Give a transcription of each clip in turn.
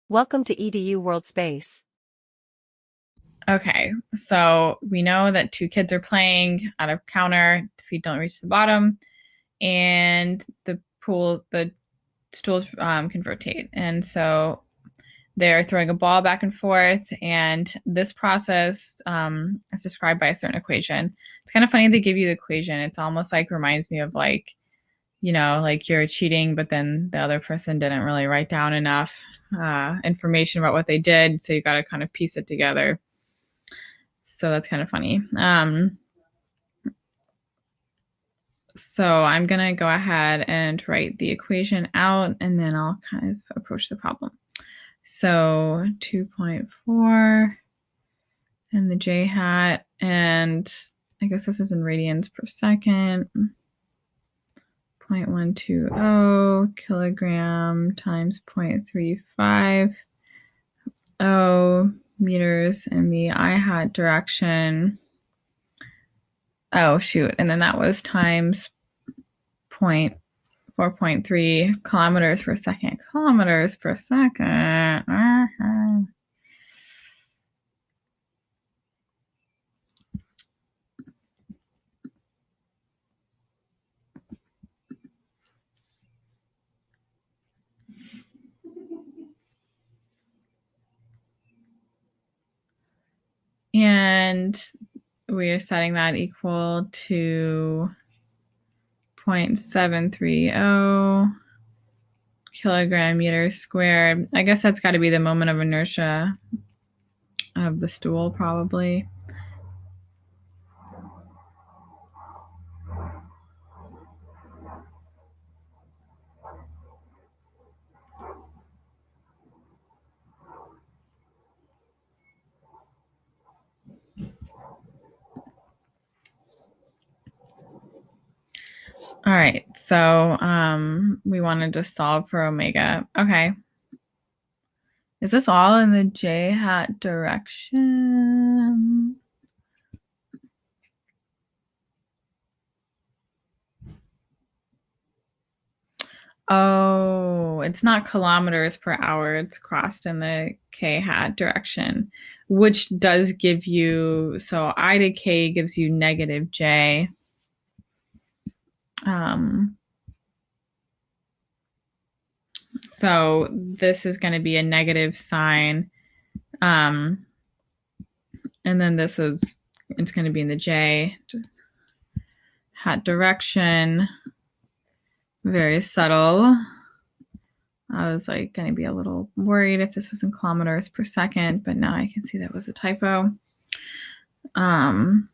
Welcome to EDU World Space. Okay, so we know that two kids are playing at a counter. The feet don't reach the bottom, and the stools can rotate. And so they're throwing a ball back and forth, and this process is described by a certain equation. It's kind of funny they give you the equation. It's almost like reminds me of like you're cheating, but then the other person didn't really write down enough information about what they did, so you got to kind of piece it together. So that's kind of funny. So I'm going to go ahead and write the equation out, and then I'll kind of approach the problem. So 2.4 and the j hat, and I guess this is in radians per second, 0.120 kilogram times 0.350 meters in the I hat direction. Oh, shoot. And then that was times 4.3 kilometers per second. Kilometers per second. And we are setting that equal to 0.730 kilogram meters squared. I guess that's got to be the moment of inertia of the stool, probably. All right, so we wanted to solve for omega. Okay. Is this all in the j hat direction? Oh, it's not kilometers per hour. It's crossed in the k hat direction, which does give you, so I to k gives you negative j. So this is going to be a negative sign. And then it's going to be in the j hat direction. Very subtle. I was like going to be a little worried if this was in kilometers per second, but now I can see that was a typo. And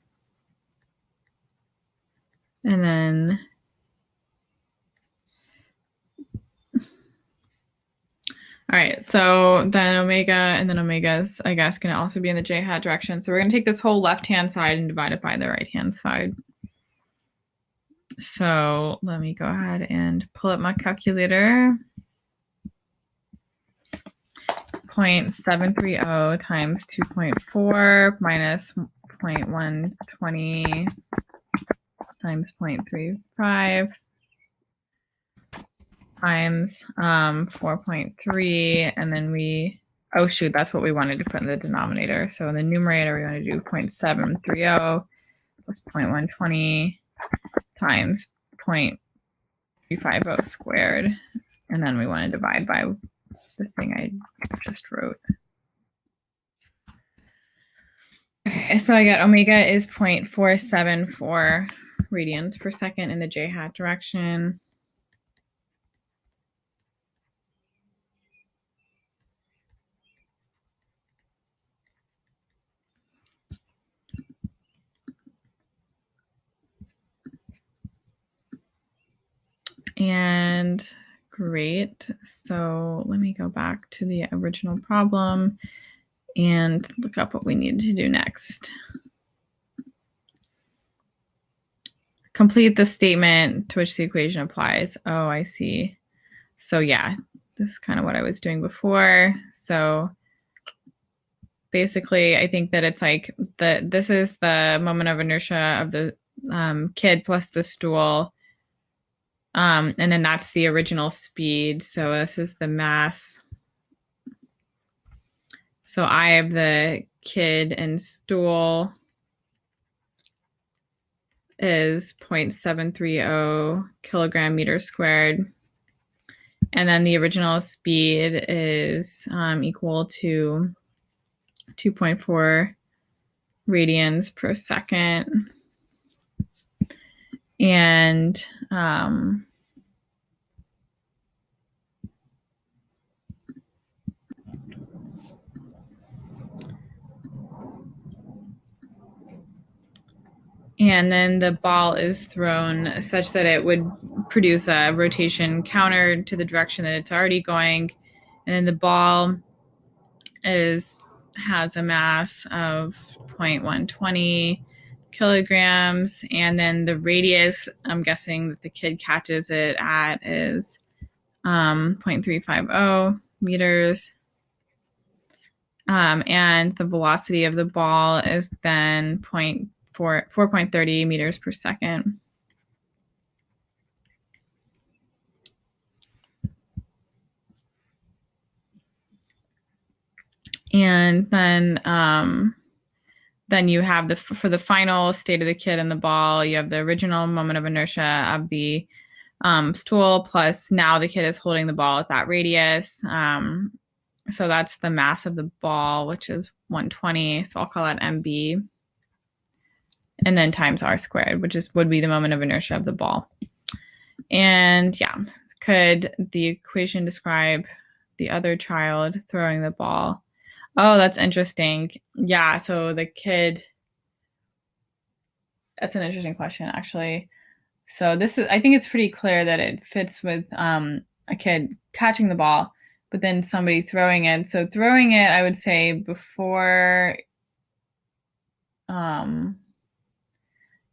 then all right, so then omega, and then omega's, I guess, going to also be in the j hat direction. So we're going to take this whole left-hand side and divide it by the right-hand side. So let me go ahead and pull up my calculator. 0.730 times 2.4 minus 0.120 times 0.35 times 4.3, and then oh shoot, that's what we wanted to put in the denominator. So in the numerator, we want to do 0.730 plus 0.120 times 0.350 squared, and then we want to divide by the thing I just wrote. Okay, so I got omega is 0.474 radians per second in the j hat direction. And great. So let me go back to the original problem and look up what we need to do next. Complete the statement to which the equation applies. Oh, I see. So yeah, this is kind of what I was doing before. So basically, I think that it's like this is the moment of inertia of the kid plus the stool. And then that's the original speed. So this is the mass So I have the kid and stool is 0.730 kilogram meter squared. And then the original speed is equal to 2.4 radians per second. And then the ball is thrown such that it would produce a rotation counter to the direction that it's already going. And then the ball has a mass of 0.120 kilograms. And then the radius, I'm guessing that the kid catches it at, is 0.350 meters. And the velocity of the ball is then 4.30 meters per second. And then you have for the final state of the kid and the ball, you have the original moment of inertia of the stool, plus now the kid is holding the ball at that radius. So that's the mass of the ball, which is 120. So I'll call that MB. And then times R squared, which would be the moment of inertia of the ball. And yeah, could the equation describe the other child throwing the ball? Oh, that's interesting. Yeah, so the kid, that's an interesting question, actually. So I think it's pretty clear that it fits with a kid catching the ball, but then somebody throwing it. So throwing it, I would say before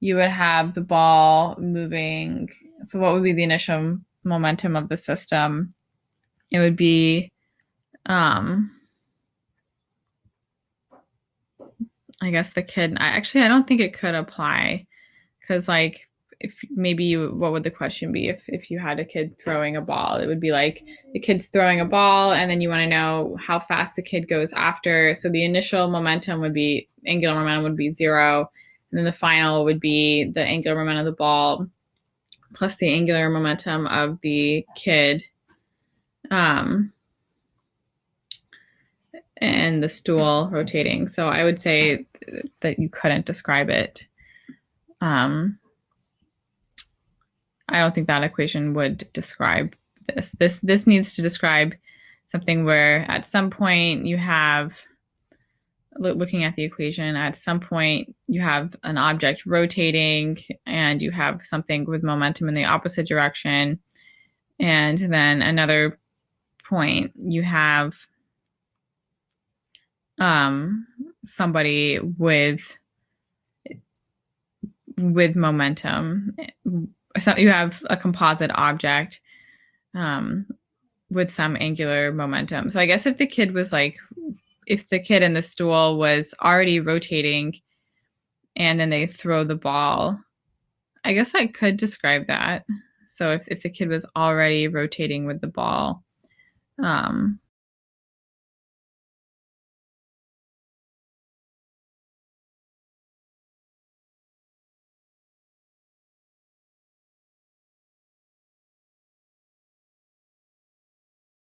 you would have the ball moving. So what would be the initial momentum of the system? It would be, I guess the kid, I don't think it could apply, because like, if maybe what would the question be if you had a kid throwing a ball? It would be like the kid's throwing a ball, and then you want to know how fast the kid goes after. So the initial momentum would be, angular momentum would be 0, and then the final would be the angular momentum of the ball plus the angular momentum of the kid, and the stool rotating. So I would say that you couldn't describe it. I don't think that equation would describe this. This needs to describe something where at some point you have, looking at the equation, at some point you have an object rotating and you have something with momentum in the opposite direction. And then another point you have somebody with momentum. So you have a composite object with some angular momentum. So I guess if the kid in the stool was already rotating and then they throw the ball, I guess I could describe that. So if the kid was already rotating with the ball,